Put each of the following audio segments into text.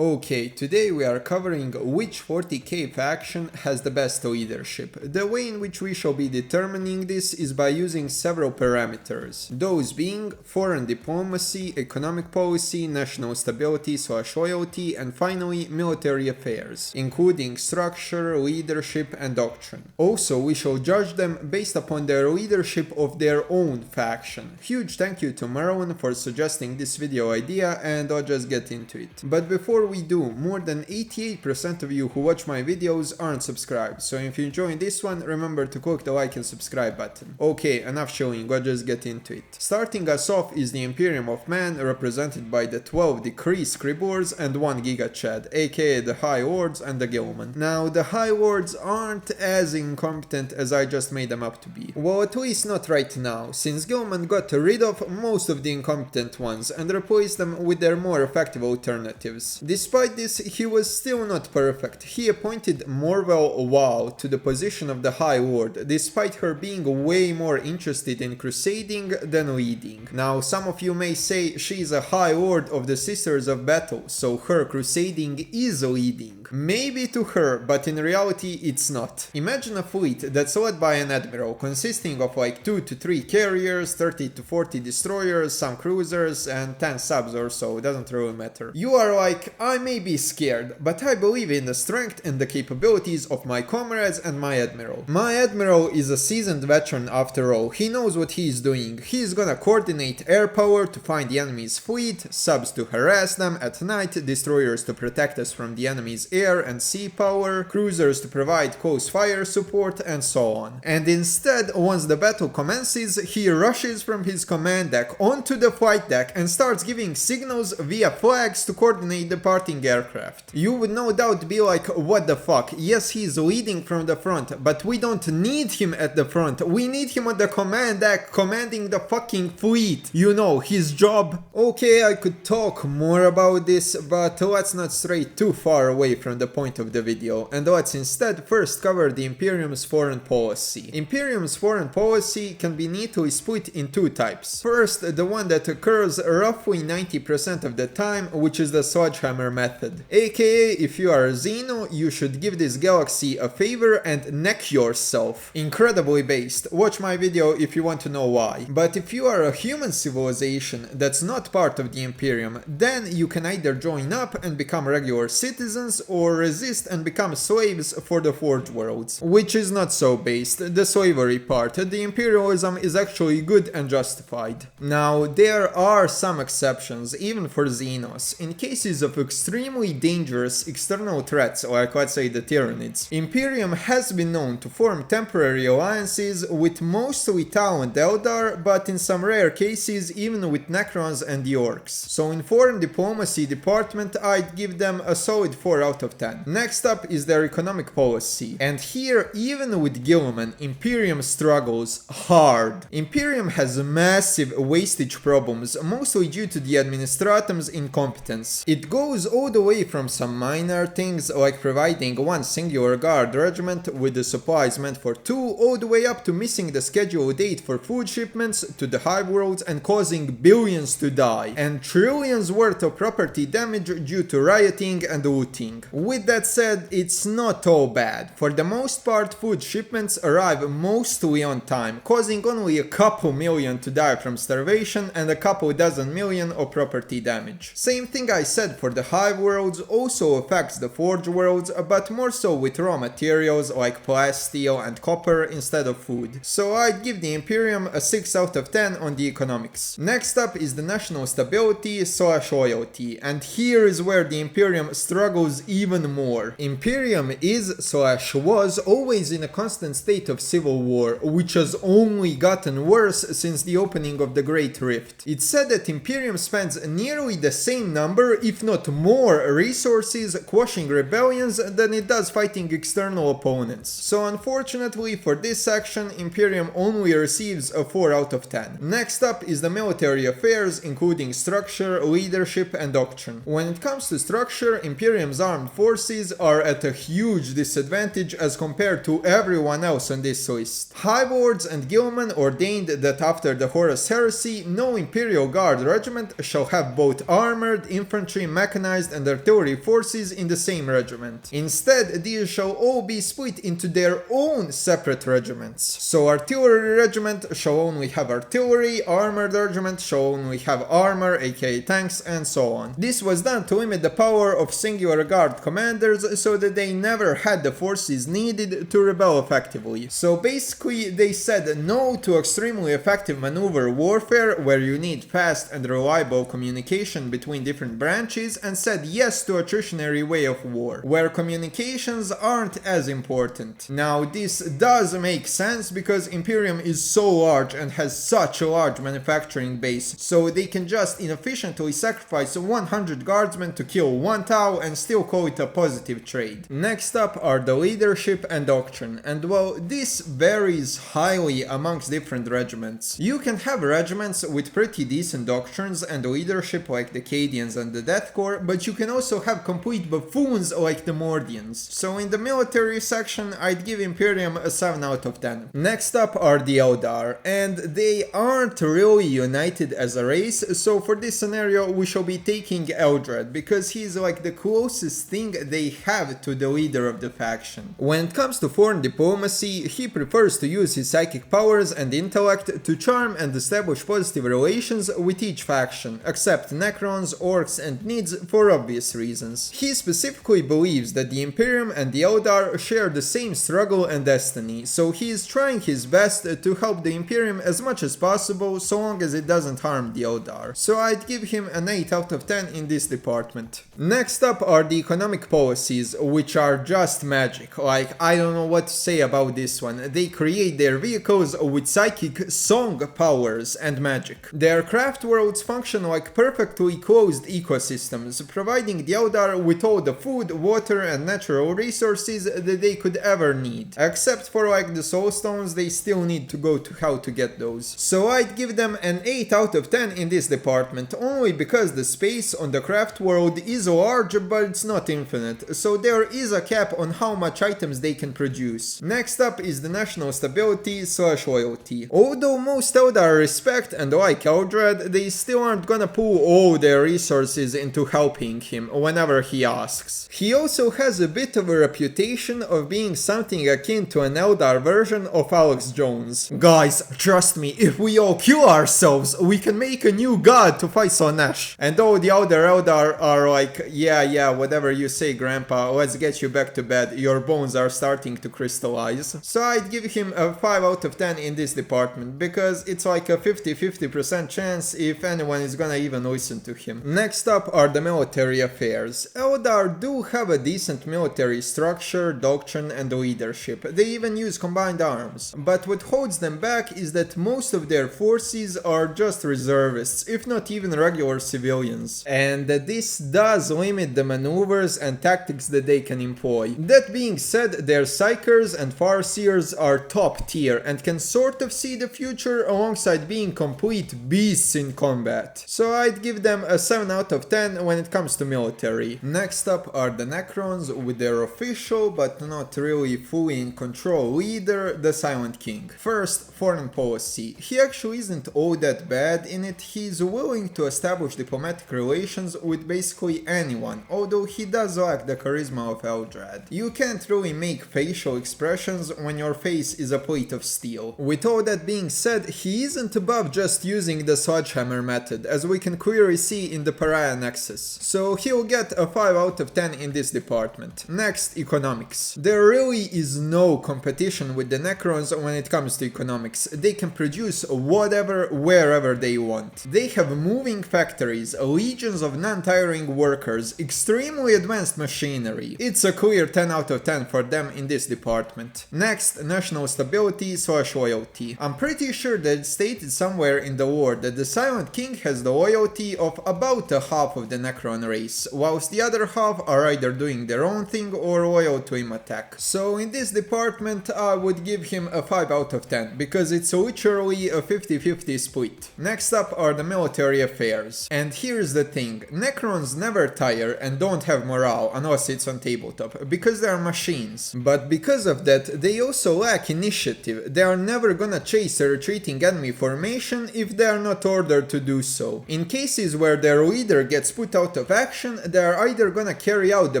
Okay, today we are covering which 40k faction has the best leadership. The way in which we shall be determining this is by using several parameters, those being foreign diplomacy, economic policy, national stability/loyalty, and finally military affairs, including structure, leadership, and doctrine. Also, we shall judge them based upon their leadership of their own faction. Huge thank you to Marlon for suggesting this video idea, and I'll just get into it. But before we do, more than 88% of you who watch my videos aren't subscribed, so if you enjoyed this one, remember to click the like and subscribe button. Okay, enough showing, let's just get into it. Starting us off is the Imperium of Man, represented by the 12 Decree Scribblers and 1 Giga Chad, aka the High Lords and the Gilman. Now, the High Lords aren't as incompetent as I just made them up to be. Well, at least not right now, since Gilman got rid of most of the incompetent ones and replaced them with their more effective alternatives. Despite this, he was still not perfect. He appointed Morvel Wall to the position of the High Lord, despite her being way more interested in crusading than leading. Now, some of you may say she's a High Lord of the Sisters of Battle, so her crusading is leading. Maybe to her, but in reality it's not. Imagine a fleet that's led by an admiral, consisting of like 2 to 3 carriers, 30 to 40 destroyers, some cruisers, and 10 subs or so, doesn't really matter. You are like, I may be scared, but I believe in the strength and the capabilities of my comrades and my admiral. My admiral is a seasoned veteran after all, he knows what he is doing. He is gonna coordinate air power to find the enemy's fleet, subs to harass them at night, destroyers to protect us from the enemy's air and sea power, cruisers to provide close fire support, and so on. And instead, once the battle commences, he rushes from his command deck onto the flight deck and starts giving signals via flags to coordinate departing aircraft. You would no doubt be like, what the fuck? Yes, he's leading from the front, but we don't need him at the front. We need him on the command deck commanding the fucking fleet. You know, his job. Okay, I could talk more about this, but let's not stray too far away from the point of the video, and let's instead first cover the Imperium's foreign policy. Imperium's foreign policy can be neatly split in two types. First, the one that occurs roughly 90% of the time, which is the sledgehammer method. AKA, if you are a Xeno, you should give this galaxy a favor and neck yourself. Incredibly based, watch my video if you want to know why. But if you are a human civilization that's not part of the Imperium, then you can either join up and become regular citizens or resist and become slaves for the Forge Worlds. Which is not so based, the slavery part. The imperialism is actually good and justified. Now, there are some exceptions, even for Xenos. In cases of extremely dangerous external threats, like let's say the Tyranids, Imperium has been known to form temporary alliances with mostly talented Eldar, but in some rare cases even with Necrons and the Orcs. So in foreign diplomacy department, I'd give them a solid 4 out of 10. Next up is their economic policy, and here even with Gilman, Imperium struggles hard. Imperium has massive wastage problems, mostly due to the administratum's incompetence. It goes all the way from some minor things like providing one singular guard regiment with the supplies meant for 2, all the way up to missing the scheduled date for food shipments to the Hive Worlds and causing billions to die, and trillions worth of property damage due to rioting and looting. With that said, it's not all bad. For the most part, food shipments arrive mostly on time, causing only a couple million to die from starvation and a couple dozen million of property damage. Same thing I said for the Hive Worlds also affects the Forge Worlds, but more so with raw materials like plasteel and copper instead of food. So I'd give the Imperium a 6 out of 10 on the economics. Next up is the national stability/loyalty, and here is where the Imperium struggles even more. Imperium is/was always in a constant state of civil war, which has only gotten worse since the opening of the Great Rift. It's said that Imperium spends nearly the same number, if not more, resources quashing rebellions than it does fighting external opponents. So unfortunately for this section, Imperium only receives a 4 out of 10. Next up is the military affairs, including structure, leadership, and doctrine. When it comes to structure, Imperium's armed forces are at a huge disadvantage as compared to everyone else on this list. High Lords and Gilman ordained that after the Horus Heresy, no Imperial Guard regiment shall have both armored, infantry, mechanized, mechanized and artillery forces in the same regiment. Instead, these shall all be split into their own separate regiments. So artillery regiment shall only have artillery, armored regiment shall only have armor, aka tanks, and so on. This was done to limit the power of singular guard commanders so that they never had the forces needed to rebel effectively. So basically they said no to extremely effective maneuver warfare where you need fast and reliable communication between different branches, and said yes to attritionary way of war, where communications aren't as important. Now this does make sense because Imperium is so large and has such a large manufacturing base, so they can just inefficiently sacrifice 100 guardsmen to kill one Tau and still call it a positive trade. Next up are the leadership and doctrine, and well, this varies highly amongst different regiments. You can have regiments with pretty decent doctrines and leadership like the Cadians and the Death Corps, but you can also have complete buffoons like the Mordians. So in the military section, I'd give Imperium a 7 out of 10. Next up are the Eldar, and they aren't really united as a race, so for this scenario we shall be taking Eldred, because he's like the closest thing they have to the leader of the faction. When it comes to foreign diplomacy, he prefers to use his psychic powers and intellect to charm and establish positive relations with each faction, except Necrons, Orcs, and Nids for obvious reasons. He specifically believes that the Imperium and the Eldar share the same struggle and destiny, so he is trying his best to help the Imperium as much as possible so long as it doesn't harm the Eldar. So I'd give him an 8 out of 10 in this department. Next up are the economic policies, which are just magic. Like, I don't know what to say about this one. They create their vehicles with psychic song powers and magic. Their craft worlds function like perfectly closed ecosystems, providing the Eldar with all the food, water, and natural resources that they could ever need. Except for like the soul stones, they still need to go to hell to get those. So I'd give them an 8 out of 10 in this department, only because the space on the craft world is large but it's not infinite, so there is a cap on how much items they can produce. Next up is the national stability / loyalty. Although most Eldar respect and like Eldred, they still aren't gonna pool all their resources into helping him whenever he asks. He also has a bit of a reputation of being something akin to an Eldar version of Alex Jones. Guys, trust me, if we all kill ourselves, we can make a new god to fight Slaanesh. And all the other Eldar are like, yeah, whatever you say, Grandpa, let's get you back to bed, your bones are starting to crystallize. So I'd give him a 5 out of 10 in this department, because it's like a 50-50% chance if anyone is gonna even listen to him. Next up are the military affairs. Eldar do have a decent military structure, doctrine, and leadership. They even use combined arms. But what holds them back is that most of their forces are just reservists, if not even regular civilians. And this does limit the maneuvers and tactics that they can employ. That being said, their psychers and farseers are top tier and can sort of see the future alongside being complete beasts in combat. So I'd give them a 7 out of 10 when it comes to military. Next up are the Necrons with their official but not really fully in control leader, the Silent King. First, foreign policy. He actually isn't all that bad in it. He's willing to establish diplomatic relations with basically anyone, although he does lack the charisma of Eldred. You can't really make facial expressions when your face is a plate of steel. With all that being said, he isn't above just using the sledgehammer method, as we can clearly see in the Pariah Nexus. So he'll get a 5 out of 10 in this department. Next, economics. There really is no competition with the Necrons when it comes to economics. They can produce whatever, wherever they want. They have moving factories, legions of non-tiring workers, extremely advanced machinery. It's a clear 10 out of 10 for them in this department. Next, national stability / loyalty. I'm pretty sure that it's stated somewhere in the lore that the Silent King has the loyalty of about a half of the Necron race, whilst the other half are either doing their own thing or loyal to him attack. So in this department I would give him a 5 out of 10, because it's literally a 50-50 split. Next up are the military affairs. And here's the thing, Necrons never tire and don't have morale unless it's on tabletop, because they are machines. But because of that, they also lack initiative. They are never gonna chase a retreating enemy formation if they are not ordered to do so. In cases where their leader gets put out out of action, they are either gonna carry out the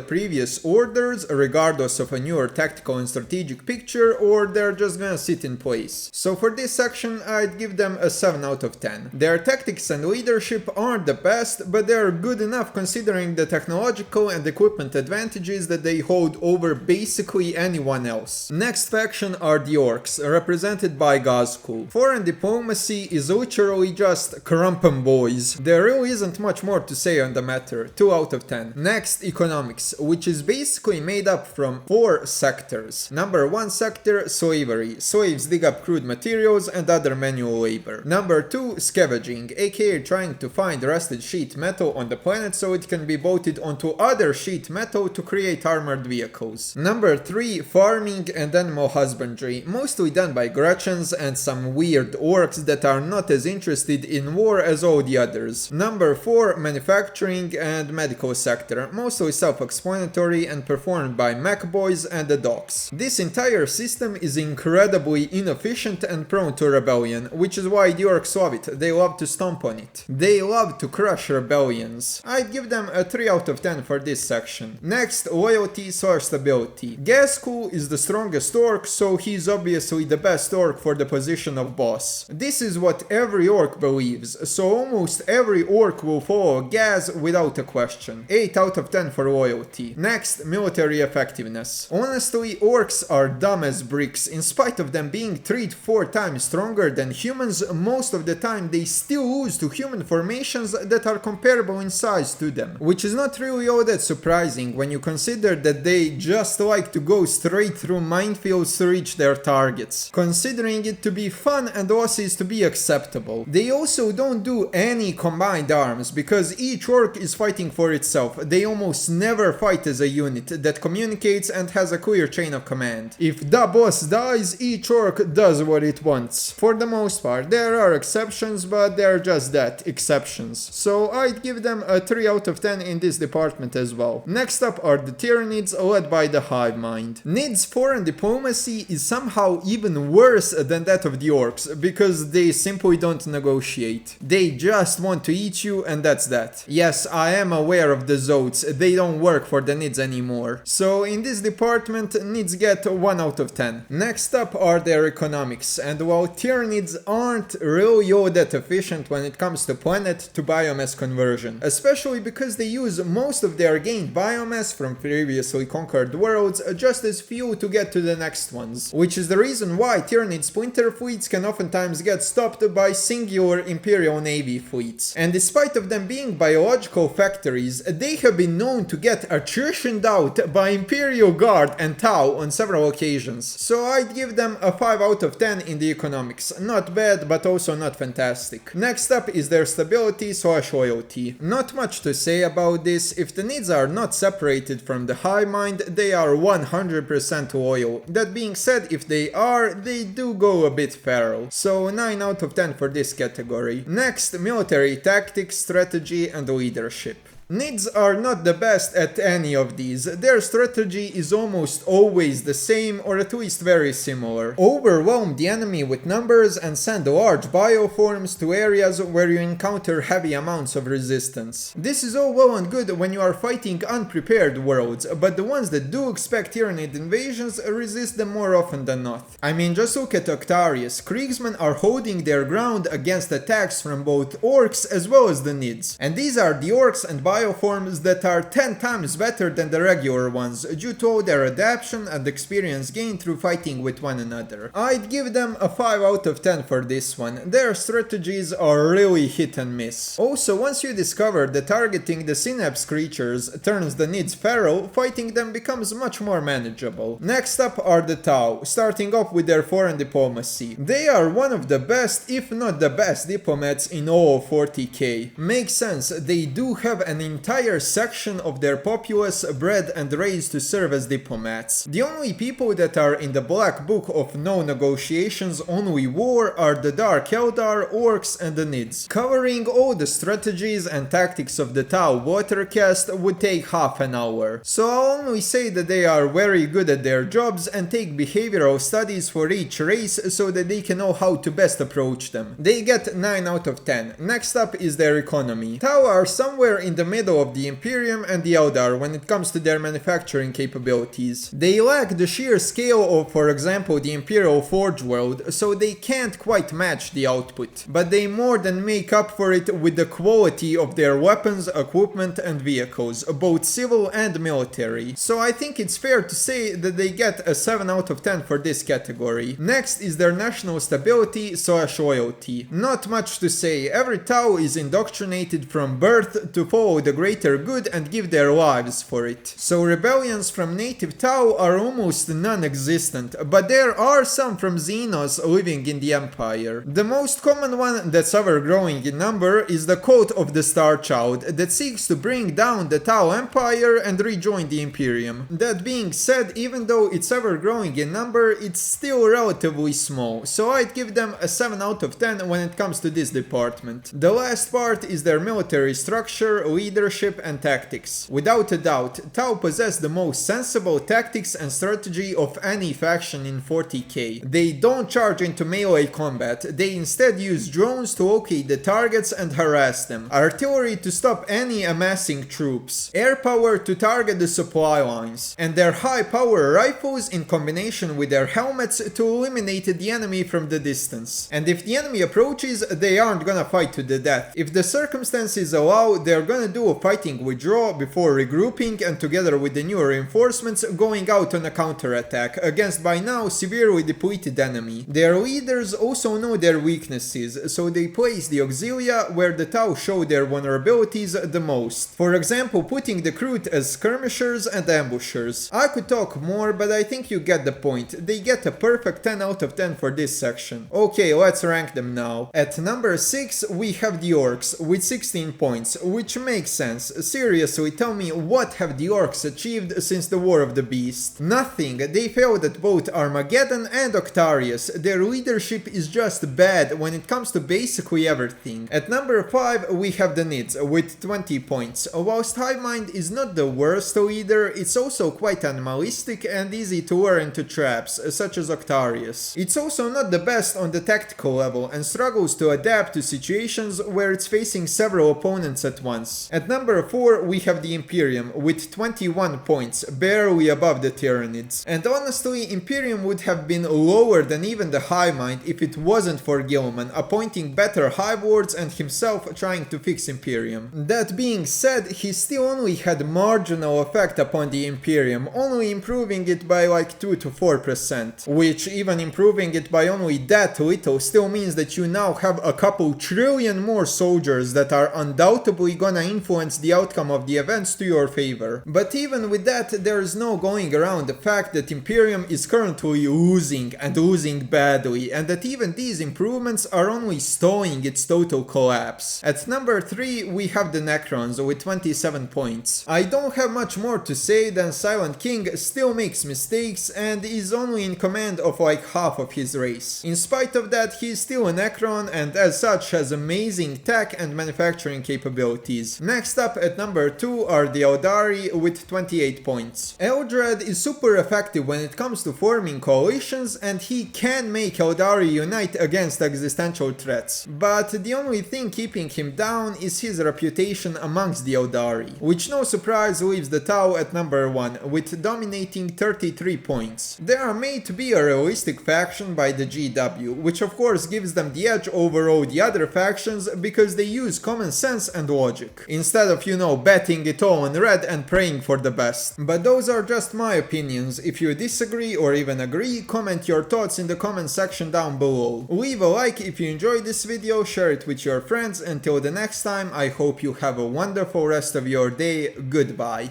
previous orders regardless of a newer tactical and strategic picture, or they're just gonna sit in place. So for this section I'd give them a 7 out of 10. Their tactics and leadership aren't the best, but they're good enough considering the technological and equipment advantages that they hold over basically anyone else. Next faction are the Orcs, represented by Gazkul. Foreign diplomacy is literally just Krumpen boys. There really isn't much more to say on the matter, 2 out of 10. Next, economics, which is basically made up from 4 sectors. Number 1 sector, slavery. Slaves dig up crude materials and other manual labor. Number 2, scavenging, aka trying to find rusted sheet metal on the planet so it can be bolted onto other sheet metal to create armored vehicles. Number 3, farming and animal husbandry, mostly done by Gretchens and some weird orcs that are not as interested in war as all the others. Number 4, manufacturing and medical sector, mostly self-explanatory and performed by mech boys and the docs. This entire system is incredibly inefficient and prone to rebellion, which is why the orcs love it. They love to stomp on it. They love to crush rebellions. I'd give them a 3 out of 10 for this section. Next, loyalty/stability. Gazkul is the strongest orc, so he's obviously the best orc for the position of boss. This is what every orc believes, so almost every orc will follow Gaz without a question. 8 out of 10 for loyalty. Next, military effectiveness. Honestly, orcs are dumb as bricks. In spite of them being 3 to 4 times stronger than humans, most of the time they still lose to human formations that are comparable in size to them. Which is not really all that surprising when you consider that they just like to go straight through minefields to reach their targets, considering it to be fun and losses to be acceptable. They also don't do any combined arms, because each orc is fighting for itself. They almost never fight as a unit that communicates and has a clear chain of command. If the boss dies, each orc does what it wants. For the most part, there are exceptions, but they're just that, exceptions. So I'd give them a 3 out of 10 in this department as well. Next up are the Tyranids, led by the Hive Mind. Nid's foreign diplomacy is somehow even worse than that of the orcs, because they simply don't negotiate. They just want to eat you and that's that. Yes, I am aware of the Zotes, they don't work for the Nids anymore. So in this department, Nids get 1 out of 10. Next up are their economics, and while Tyranids aren't really all that efficient when it comes to planet to biomass conversion, especially because they use most of their gained biomass from previously conquered worlds just as fuel to get to the next ones, which is the reason why Tyranid splinter fleets can oftentimes get stopped by singular Imperial Navy fleets. And despite of them being biological factories, they have been known to get attritioned out by Imperial Guard and Tau on several occasions. So I'd give them a 5 out of 10 in the economics. Not bad, but also not fantastic. Next up is their stability/loyalty. Not much to say about this. If the needs are not separated from the Hive Mind, they are 100% loyal. That being said, if they are, they do go a bit feral. So 9 out of 10 for this category. Next, military tactics, strategy and leadership. Nids are not the best at any of these. Their strategy is almost always the same, or at least very similar. Overwhelm the enemy with numbers and send large bioforms to areas where you encounter heavy amounts of resistance. This is all well and good when you are fighting unprepared worlds, but the ones that do expect Tyranid invasions resist them more often than not. I mean, just look at Octarius. Kriegsmen are holding their ground against attacks from both orcs as well as the Nids. And these are the orcs and bioforms that are 10 times better than the regular ones due to all their adaptation and experience gained through fighting with one another. I'd give them a 5 out of 10 for this one. Their strategies are really hit and miss. Also, once you discover that targeting the synapse creatures turns the Nids feral, fighting them becomes much more manageable. Next up are the Tau, starting off with their foreign diplomacy. They are one of the best, if not the best, diplomats in all of 40k. Makes sense, they do have an entire section of their populace bred and raised to serve as diplomats. The only people that are in the black book of no negotiations, only war are the Dark Eldar, Orcs and the Nids. Covering all the strategies and tactics of the Tau watercast would take half an hour. So I'll only say that they are very good at their jobs and take behavioral studies for each race so that they can know how to best approach them. They get 9 out of 10. Next up is their economy. Tau are somewhere in the middle of the Imperium and the Eldar when it comes to their manufacturing capabilities. They lack the sheer scale of, for example, the Imperial Forge world, so they can't quite match the output. But they more than make up for it with the quality of their weapons, equipment and vehicles, both civil and military. So I think it's fair to say that they get a 7 out of 10 for this category. Next is their national stability/loyalty. Not much to say, every Tau is indoctrinated from birth to follow the greater good and give their lives for it. So rebellions from native Tau are almost non-existent, but there are some from Xenos living in the Empire. The most common one that's ever growing in number is the Cult of the Star Child that seeks to bring down the Tau Empire and rejoin the Imperium. That being said, even though it's ever growing in number, it's still relatively small, so I'd give them a 7 out of 10 when it comes to this department. The last part is their military structure, leadership and tactics. Without a doubt, Tau possess the most sensible tactics and strategy of any faction in 40k. They don't charge into melee combat, they instead use drones to locate the targets and harass them, artillery to stop any amassing troops, air power to target the supply lines, and their high power rifles in combination with their helmets to eliminate the enemy from the distance. And if the enemy approaches, they aren't gonna fight to the death. If the circumstances allow, they're gonna do a fighting withdrawal before regrouping and together with the newer reinforcements going out on a counterattack against by now severely depleted enemy. Their leaders also know their weaknesses, so they place the auxilia where the Tau show their vulnerabilities the most. For example, putting the crew as skirmishers and ambushers. I could talk more, but I think you get the point. They get a perfect 10 out of 10 for this section. Okay, let's rank them now. At number 6 we have the Orcs with 16 points, which makes sense. Seriously, tell me, what have the Orcs achieved since the War of the Beast? Nothing. They failed at both Armageddon and Octarius. Their leadership is just bad when it comes to basically everything. At number 5 we have the Nids with 20 points. Whilst Hivemind is not the worst leader, it's also quite animalistic and easy to lure into traps, such as Octarius. It's also not the best on the tactical level and struggles to adapt to situations where it's facing several opponents at once. At number 4 we have the Imperium with 21 points, barely above the Tyranids. And honestly, Imperium would have been lower than even the Hivemind if it wasn't for Gilman appointing better Hive Lords and himself trying to fix Imperium. That being said, he still only had marginal effect upon the Imperium, only improving it by like 2 to 4%, which even improving it by only that little still means that you now have a couple trillion more soldiers that are undoubtedly gonna influence the outcome of the events to your favor. But even with that, there is no going around the fact that Imperium is currently losing and losing badly, and that even these improvements are only stalling its total collapse. At number 3 we have the Necrons with 27 points. I don't have much more to say than Silent King still makes mistakes and is only in command of like half of his race. In spite of that, he is still a Necron and as such has amazing tech and manufacturing capabilities. Next up at number 2 are the Eldari with 28 points. Eldred is super effective when it comes to forming coalitions and he can make Eldari unite against existential threats. But the only thing keeping him down is his reputation amongst the Eldari, which no surprise leaves the Tau at number 1 with dominating 33 points. They are made to be a realistic faction by the GW, which of course gives them the edge over all the other factions because they use common sense and logic, instead of, you know, betting it all on red and praying for the best. But those are just my opinions. If you disagree or even agree, comment your thoughts in the comment section down below. Leave a like if you enjoyed this video, share it with your friends. Until the next time, I hope you have a wonderful rest of your day. Goodbye.